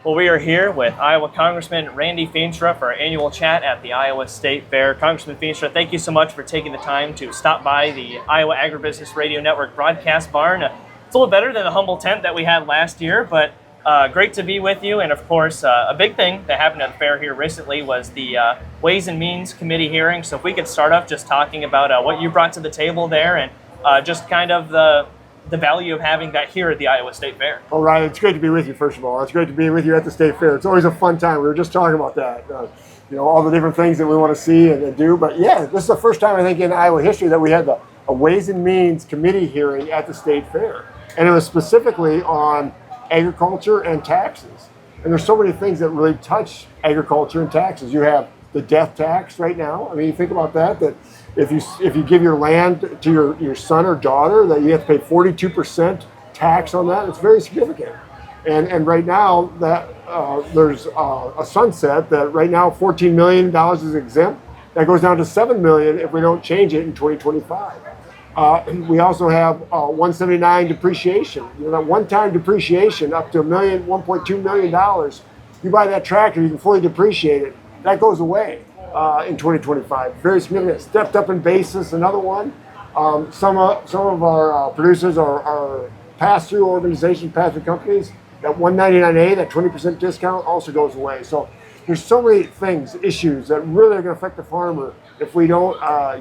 Well, we are here with Iowa Congressman Randy Feenstra for our annual chat at the Iowa State Fair. Congressman Feenstra, thank you so much for taking the time to stop by the Iowa Agribusiness Radio Network broadcast barn. It's a little better than the humble tent that we had last year, but great to be with you. And of course, a big thing that happened at the fair here recently was the Ways and Means Committee hearing. So if we could start off just talking about what you brought to the table there and just kind of the value of having that here at the Iowa State Fair. Well, Ryan, it's great to be with you, first of all. It's great to be with you at the State Fair. It's always a fun time. We were just talking about that, all the different things that we want to see and do. But yeah, this is the first time, I think, in Iowa history that we had a Ways and Means Committee hearing at the State Fair. And it was specifically on agriculture and taxes. And there's so many things that really touch agriculture and taxes. You have the death tax right now. I mean, you think about that if you give your land to your son or daughter, that you have to pay 42% tax on that. It's very significant. And right now that there's a sunset that right now $14 million is exempt. That goes down to $7 million if we don't change it in 2025. We also have 179 depreciation. That one-time depreciation up to $1.2 million. You buy that tractor, you can fully depreciate it. That goes away in 2025. Very significant. Stepped up in basis, another one. Some of our producers are pass-through organizations, pass-through companies. That 199A, that 20% discount, also goes away. So there's so many things, issues that really are going to affect the farmer if we don't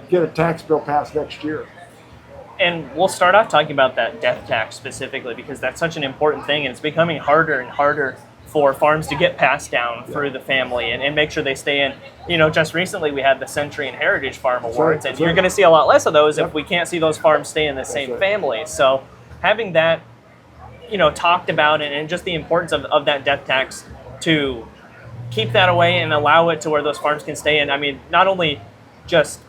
get a tax bill passed next year. And we'll start off talking about that death tax specifically because that's such an important thing, and it's becoming harder and harder for farms to get passed down through the family and make sure they stay in. Just recently we had the Century and Heritage Farm Awards, and you're going to see a lot less of those if we can't see those farms stay in the same family. So having that, talked about and just the importance of that death tax to keep that away and allow it to where those farms can stay in. I mean, not only just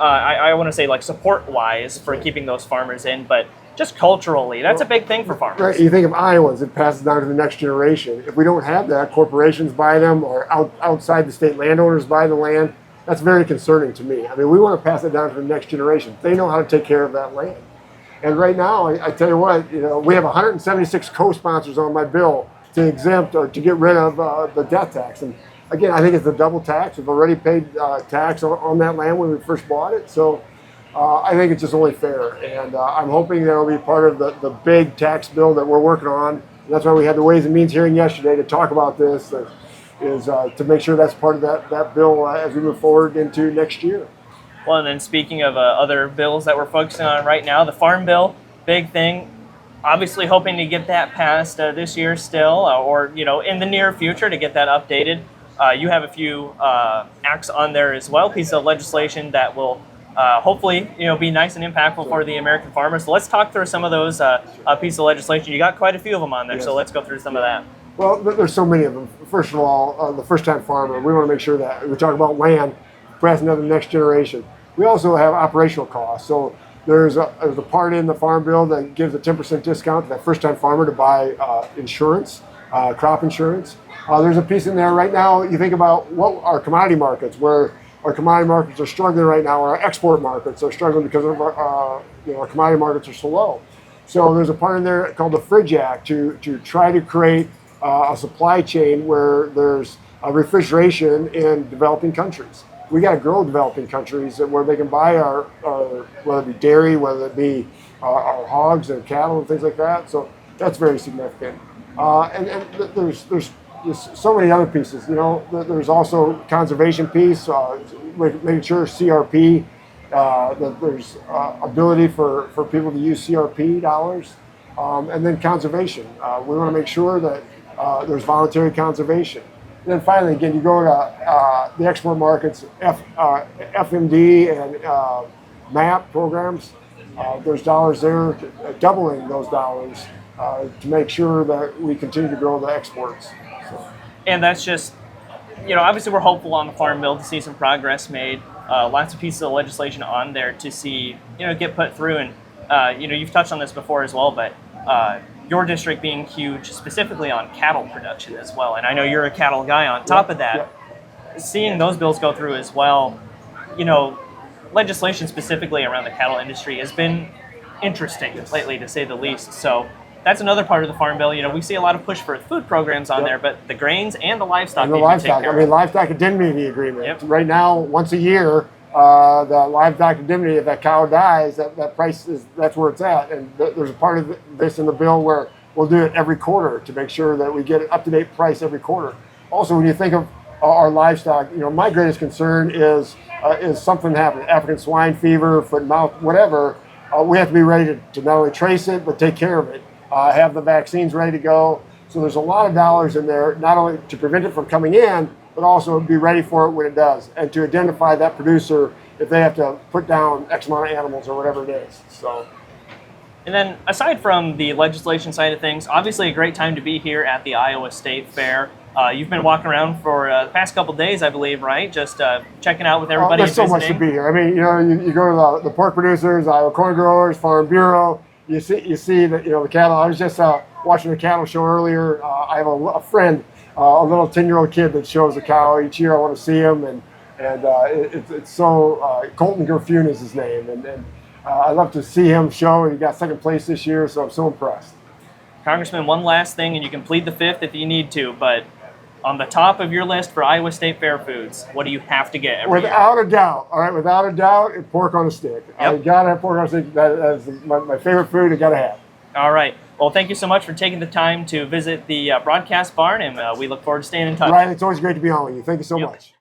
I want to say like support-wise for keeping those farmers in, but just culturally, that's a big thing for farmers. Right. You think of Iowans, it passes down to the next generation. If we don't have that, corporations buy them or outside the state landowners buy the land. That's very concerning to me. I mean, we want to pass it down to the next generation. They know how to take care of that land. And right now, I tell you what, we have 176 co-sponsors on my bill to exempt or to get rid of the death tax. And again, I think it's a double tax. We've already paid tax on that land when we first bought it. So I think it's just only fair. And I'm hoping that will be part of the big tax bill that we're working on. And that's why we had the Ways and Means hearing yesterday to talk about this, is to make sure that's part of that bill as we move forward into next year. Well, and then speaking of other bills that we're focusing on right now, the Farm Bill, big thing. Obviously hoping to get that passed this year still, or in the near future to get that updated. You have a few acts on there as well, pieces of legislation that will hopefully be nice and impactful for the American farmers. So let's talk through some of those pieces of legislation. You got quite a few of them on there, Yes. So let's go through some of that. Well, there's so many of them. First of all, the first-time farmer, we want to make sure that we talk about land, passing down to the next generation. We also have operational costs. So there's a part in the Farm Bill that gives a 10% discount to that first-time farmer to buy insurance, crop insurance. There's a piece in there right now. You think about what our commodity markets, where our commodity markets are struggling right now, our export markets are struggling because of our commodity markets are so low. So there's a part in there called the Fridge Act to try to create a supply chain where there's refrigeration in developing countries. We got to grow developing countries where they can buy our whether it be dairy, whether it be our hogs and cattle and things like that. So that's very significant. And there's so many other pieces. There's also conservation piece, making sure CRP, that there's ability for people to use CRP dollars, and then conservation. We want to make sure that there's voluntary conservation. And then finally, again, you go to the export markets, FMD and MAP programs. There's dollars there, doubling those dollars to make sure that we continue to grow the exports. So. And that's just, obviously we're hopeful on the Farm Bill to see some progress made. Lots of pieces of legislation on there to see, get put through. And, you've touched on this before as well, but your district being huge, specifically on cattle production as well. And I know you're a cattle guy on top of that. Seeing those bills go through as well, legislation specifically around the cattle industry has been interesting lately, to say the least. So that's another part of the farm bill. You know, we see a lot of push for food programs on there, but the grains and the livestock. And the need to be livestock, taken care I mean, of. livestock indemnity agreement. Yep. Right now, once a year, the livestock indemnity, if that cow dies, that price that's where it's at. And there's a part of this in the bill where we'll do it every quarter to make sure that we get an up-to-date price every quarter. Also, when you think of our livestock, you know, my greatest concern is something happening, African swine fever, foot and mouth, whatever. We have to be ready to not only trace it, but take care of it. Have the vaccines ready to go. So there's a lot of dollars in there, not only to prevent it from coming in, but also be ready for it when it does, and to identify that producer if they have to put down X amount of animals or whatever it is. So. And then, aside from the legislation side of things, obviously a great time to be here at the Iowa State Fair. You've been walking around for the past couple days, I believe, right? Just checking out with everybody. There's so much to be here. I mean, you know, you go to the pork producers, Iowa Corn Growers, Farm Bureau. You see that, you know, the cattle. I was just watching the cattle show earlier. I have a friend, a little 10-year-old kid that shows a cow each year. I want to see him, and it's so Colton Gerfune is his name, and I love to see him show. He got second place this year, so I'm so impressed. Congressman, one last thing, and you can plead the fifth if you need to, but on the top of your list for Iowa State Fair foods, what do you have to get every year? Without a doubt, all right, without a doubt, pork on a stick. Yep. I gotta have pork on a stick. That is my favorite food. I gotta have. All right. Well, thank you so much for taking the time to visit the broadcast barn, and we look forward to staying in touch. Ryan, it's always great to be on with you. Thank you so much.